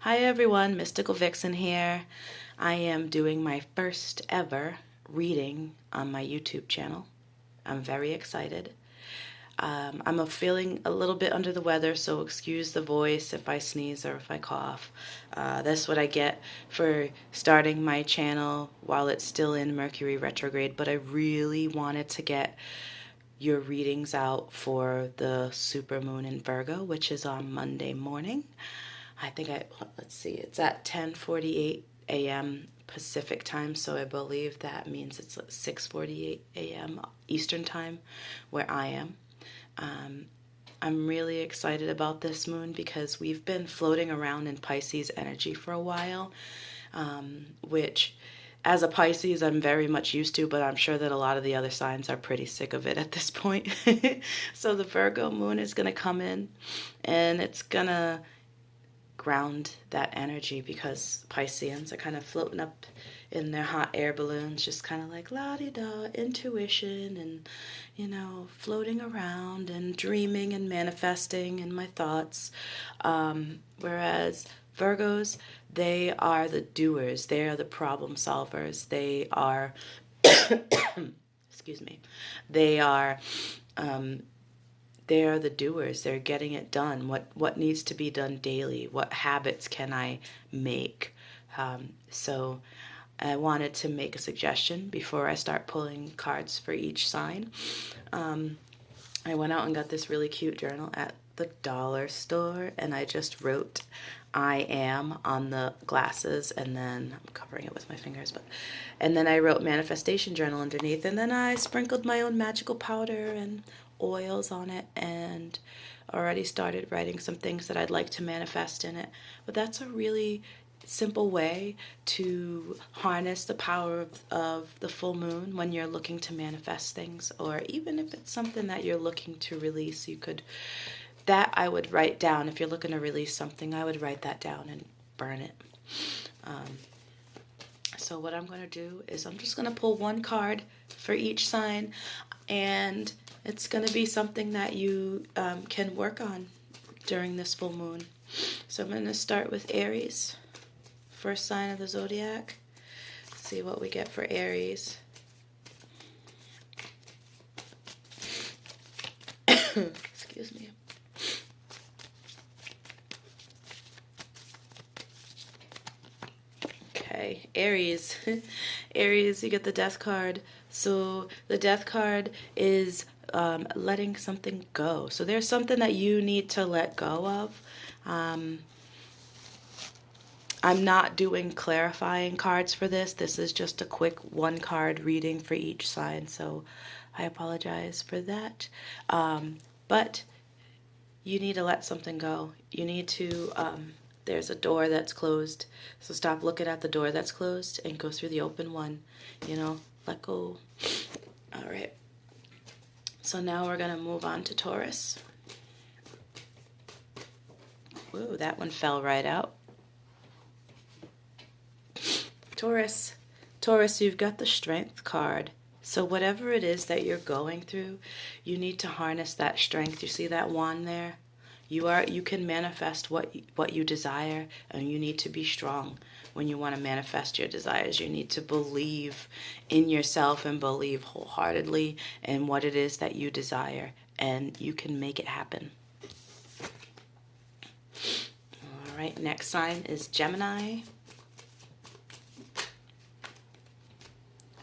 Hi everyone, Mystical Vixen here. I am doing my first ever reading on my YouTube channel. I'm very excited. I'm feeling a little bit under the weather, so excuse the voice if I sneeze or if I cough. That's what I get for starting my channel while it's still in Mercury retrograde, but I really wanted to get your readings out for the super moon in Virgo, which is on Monday morning. Let's see, it's at 10:48 a.m. Pacific time, so I believe that means it's 6:48 a.m. Eastern time where I am. I'm really excited about this moon because we've been floating around in Pisces energy for a while, which as a Pisces I'm very much used to, but I'm sure that a lot of the other signs are pretty sick of it at this point. So the Virgo moon is going to come in and it's going to ground that energy because Pisceans are kind of floating up in their hot air balloons, just kind of like la-di-da, intuition and, you know, floating around and dreaming and manifesting in my thoughts. Whereas Virgos, they are the doers, they are the problem solvers, they are, excuse me, they are the doers. They're getting it done. What needs to be done daily? What habits can I make? So I wanted to make a suggestion before I start pulling cards for each sign. I went out and got this really cute journal at the dollar store, and I just wrote I am on the glasses, and then I'm covering it with my fingers, and then I wrote manifestation journal underneath, and then I sprinkled my own magical powder and oils on it and already started writing some things that I'd like to manifest in it. But that's a really simple way to harness the power of the full moon when you're looking to manifest things, or even if it's something that you're looking to release. That I would write down. If you're looking to release something, I would write that down and burn it. So what I'm going to do is I'm just going to pull one card for each sign, and it's going to be something that you can work on during this full moon. So I'm going to start with Aries, first sign of the zodiac. Let's see what we get for Aries. Excuse me. Okay, Aries. Aries, you get the Death card. So the Death card is letting something go. So there's something that you need to let go of. I'm not doing clarifying cards for this. This is just a quick one card reading for each sign, so I apologize for that. But you need to let something go. You need to, there's a door that's closed, so stop looking at the door that's closed and go through the open one. You know, let go. All right. So now we're going to move on to Taurus. Whoa, that one fell right out. Taurus, you've got the Strength card. So whatever it is that you're going through, you need to harness that strength. You see that wand there? You can manifest what you desire, and you need to be strong when you want to manifest your desires. You need to believe in yourself and believe wholeheartedly in what it is that you desire, and you can make it happen. All right, next sign is Gemini.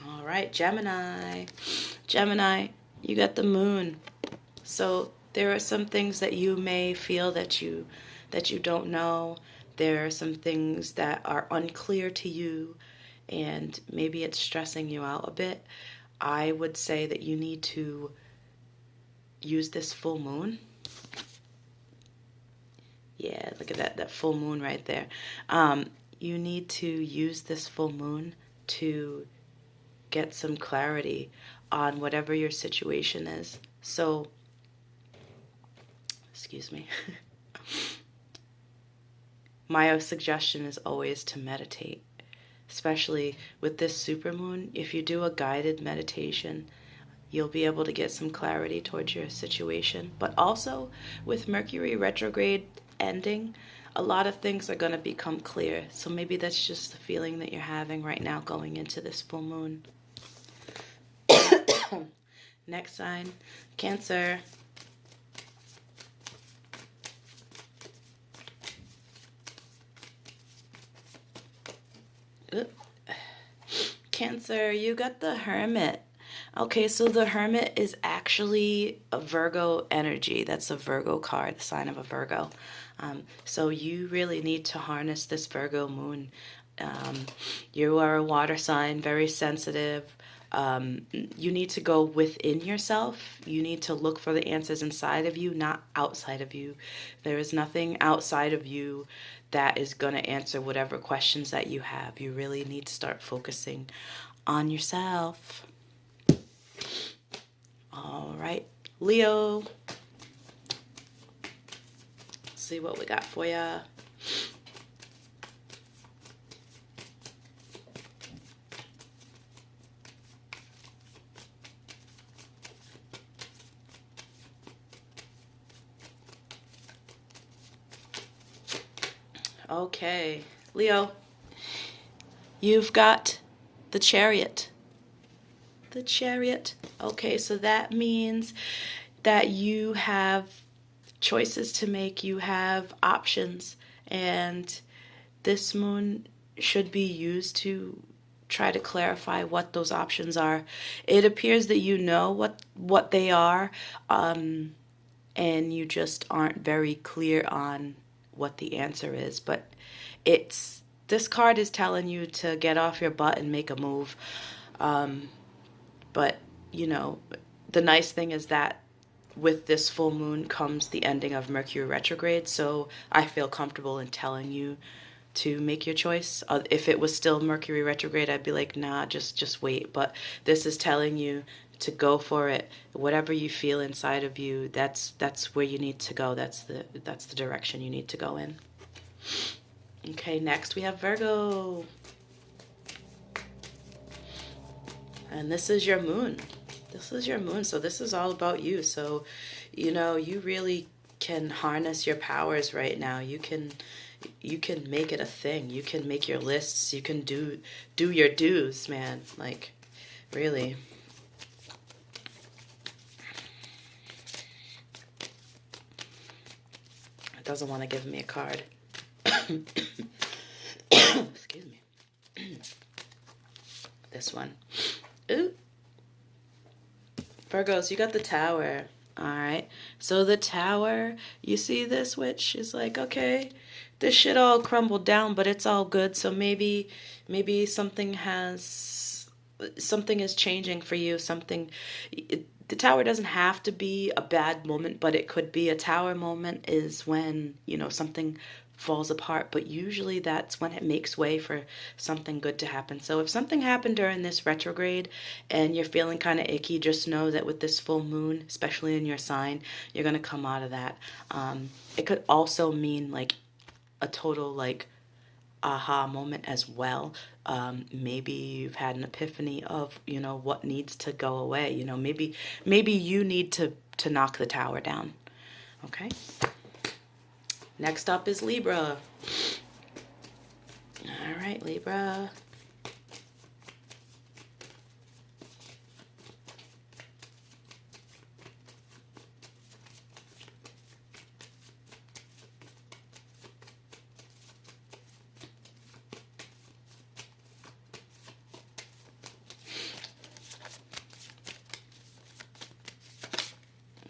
All right, Gemini, you got the moon. So there are some things that you may feel that you don't know. There are some things that are unclear to you, and maybe it's stressing you out a bit. I would say that you need to use this full moon. Yeah, look at that full moon right there. You need to use this full moon to get some clarity on whatever your situation is. So, excuse me. My suggestion is always to meditate, especially with this supermoon. If you do a guided meditation, you'll be able to get some clarity towards your situation. But also with Mercury retrograde ending, a lot of things are going to become clear. So maybe that's just the feeling that you're having right now going into this full moon. Next sign, Cancer. Oop. Cancer, you got the Hermit. Okay, so the Hermit is actually a Virgo energy. That's a Virgo card, the sign of a Virgo. So you really need to harness this Virgo moon. You are a water sign, very sensitive. You need to go within yourself. You need to look for the answers inside of you, not outside of you. There is nothing outside of you that is going to answer whatever questions that you have. You really need to start focusing on yourself. All right, Leo. Let's see what we got for ya. Okay, Leo, you've got the Chariot. The Chariot. Okay, so that means that you have choices to make, you have options, and this moon should be used to try to clarify what those options are. It appears that you know what they are, and you just aren't very clear on what the answer is. But this card is telling you to get off your butt and make a move. But you know, the nice thing is that with this full moon comes the ending of Mercury retrograde, so I feel comfortable in telling you to make your choice. If it was still Mercury retrograde, I'd be like, nah, just wait. But this is telling you to go for it. Whatever you feel inside of you, that's where you need to go. That's the direction you need to go in. Okay, next we have Virgo. And this is your moon. This is your moon, so this is all about you. So, you know, you really can harness your powers right now. You can make it a thing. You can make your lists. You can do your dues, man. Like, really. It doesn't want to give me a card. Excuse me. This one. Ooh. Virgos, you got the Tower. All right. So the Tower, you see this witch is like, okay, this shit all crumbled down, but it's all good. So maybe something is changing for you. The Tower doesn't have to be a bad moment, but it could be. A Tower moment is when, you know, something falls apart, but usually that's when it makes way for something good to happen. So if something happened during this retrograde and you're feeling kind of icky, just know that with this full moon, especially in your sign, you're going to come out of that. It could also mean like a total like aha moment as well. Maybe you've had an epiphany of, you know, what needs to go away. You know, maybe you need to knock the Tower down. Okay. Next up is Libra. All right, Libra.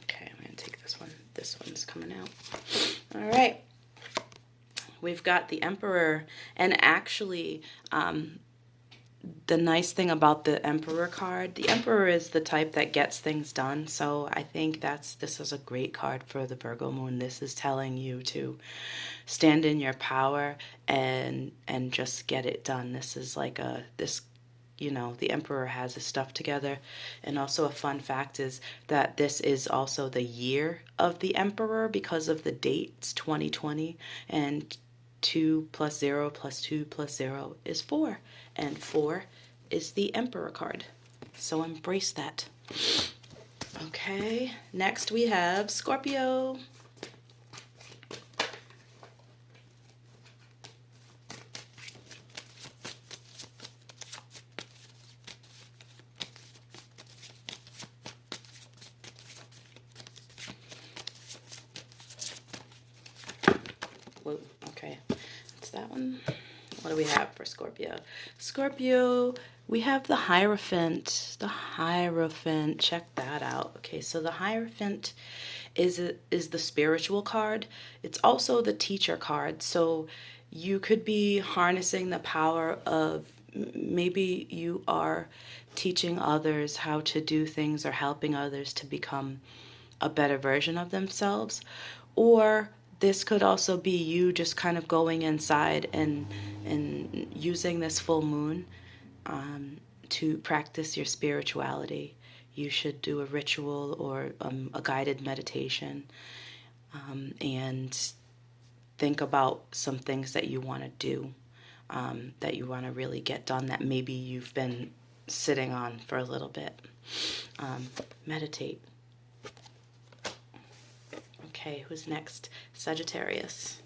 Okay, I'm going to take this one. This one's coming out. All right. We've got the Emperor, and actually, the nice thing about the Emperor card, the Emperor is the type that gets things done, so I think this is a great card for the Virgo moon. This is telling you to stand in your power and just get it done. This is like you know, the Emperor has his stuff together. And also a fun fact is that this is also the year of the Emperor because of the dates, 2020, and 2 + 0 + 2 + 0 is 4, and 4 is the Emperor card. So embrace that. Okay, next we have Scorpio. Okay, it's that one. What do we have for Scorpio? Scorpio, we have the Hierophant. The Hierophant, check that out. Okay, so the Hierophant is the spiritual card. It's also the teacher card. So you could be harnessing the power of, maybe you are teaching others how to do things or helping others to become a better version of themselves. Or this could also be you just kind of going inside and using this full moon to practice your spirituality. You should do a ritual or a guided meditation, and think about some things that you want to do, that you want to really get done, that maybe you've been sitting on for a little bit. Meditate. Okay, who's next? Sagittarius.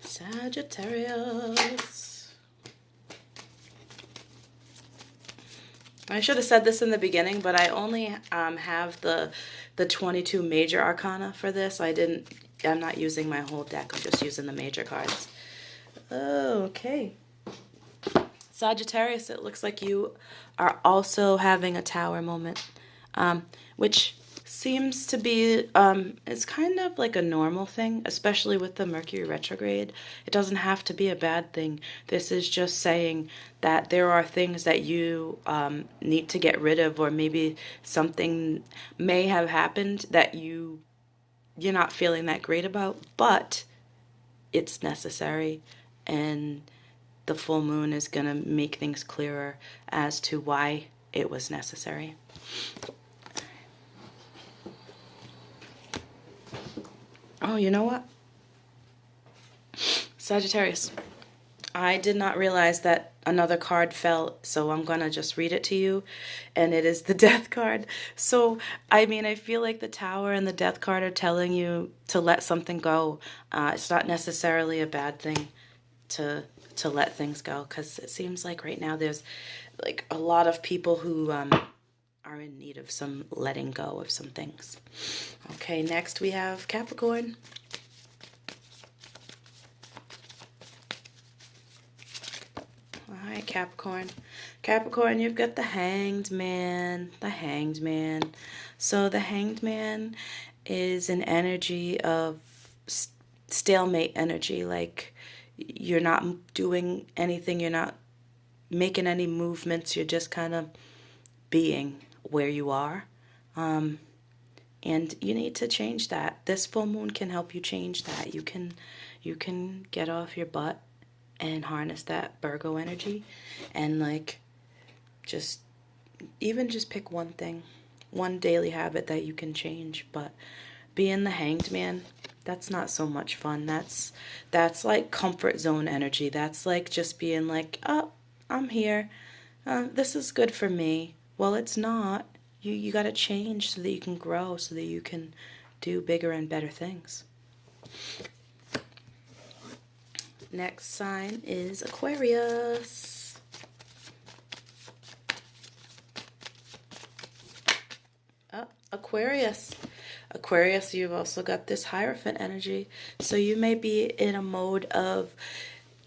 Sagittarius. I should have said this in the beginning, but I only have the 22 major arcana for this. I'm not using my whole deck. I'm just using the major cards. Okay. Sagittarius, it looks like you are also having a tower moment, which seems to be, it's kind of like a normal thing, especially with the Mercury retrograde. It doesn't have to be a bad thing. This is just saying that there are things that you need to get rid of, or maybe something may have happened that you're not feeling that great about, but it's necessary, and the full moon is going to make things clearer as to why it was necessary. Oh, you know what? Sagittarius, I did not realize that another card fell, so I'm going to just read it to you, and it is the Death card. So, I mean, I feel like the Tower and the Death card are telling you to let something go. It's not necessarily a bad thing to let things go, because it seems like right now there's like a lot of people who are in need of some letting go of some things. Okay, next we have Capricorn. All right, Capricorn. Capricorn, you've got the Hanged Man. The Hanged Man. So the Hanged Man is an energy of stalemate energy. Like, you're not doing anything. You're not making any movements. You're just kind of being where you are. And you need to change that. This full moon can help you change that. You can get off your butt and harness that Virgo energy, and like just pick one thing, one daily habit that you can change. But being the Hanged Man, that's not so much fun. That's like comfort zone energy. That's like just being like, oh, I'm here. This is good for me. Well, it's not. You got to change so that you can grow, so that you can do bigger and better things. Next sign is Aquarius. Oh, Aquarius. Aquarius, you've also got this Hierophant energy. So you may be in a mode of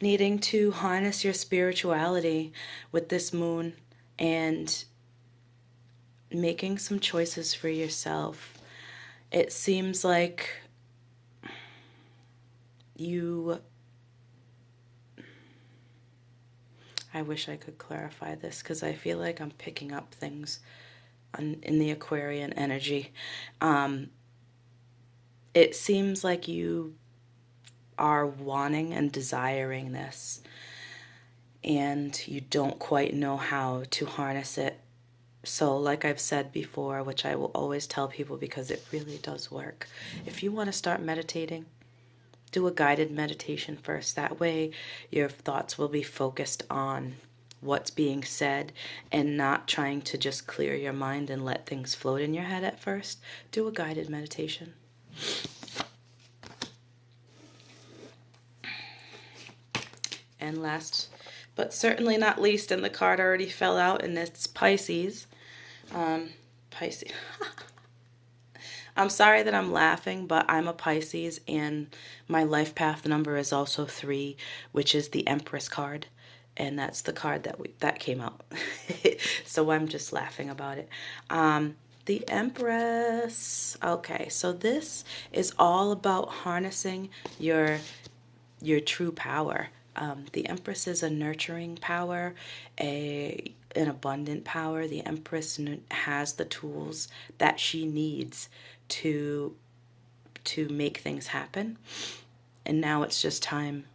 needing to harness your spirituality with this moon and making some choices for yourself. It seems like I wish I could clarify this, because I feel like I'm picking up things in the Aquarian energy. It seems like you are wanting and desiring this, and you don't quite know how to harness it. So like I've said before, which I will always tell people because it really does work, if you want to start meditating, do a guided meditation first. That way your thoughts will be focused on what's being said and not trying to just clear your mind and let things float in your head at first. Do a guided meditation. And last but certainly not least, and the card already fell out, and it's Pisces. Pisces. I'm sorry that I'm laughing, but I'm a Pisces and my life path number is also 3, which is the Empress card. And that's the card that came out. So I'm just laughing about it. The Empress. Okay, so this is all about harnessing your true power. The Empress is a nurturing power, an abundant power. The Empress has the tools that she needs to make things happen. And now it's just time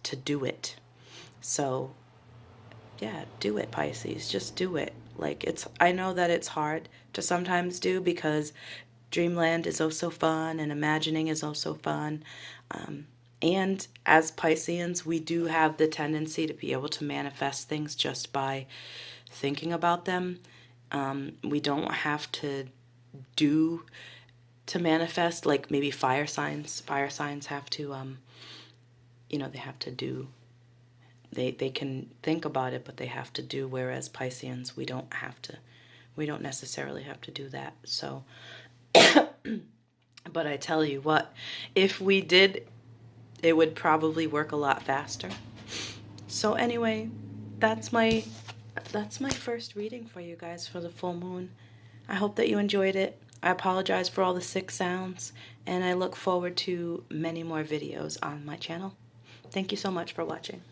to do it. So, yeah, do it, Pisces. Just do it. Like, I know that it's hard to sometimes do because dreamland is also fun and imagining is also fun. And as Pisceans, we do have the tendency to be able to manifest things just by thinking about them. We don't have to do to manifest, like maybe fire signs. Fire signs have to, they have to do. They can think about it, but they have to do. Whereas Pisceans, we don't have to. We don't necessarily have to do that. So, but I tell you what, if we did, it would probably work a lot faster. So anyway, that's my first reading for you guys for the full moon. I hope that you enjoyed it. I apologize for all the sick sounds, and I look forward to many more videos on my channel. Thank you so much for watching.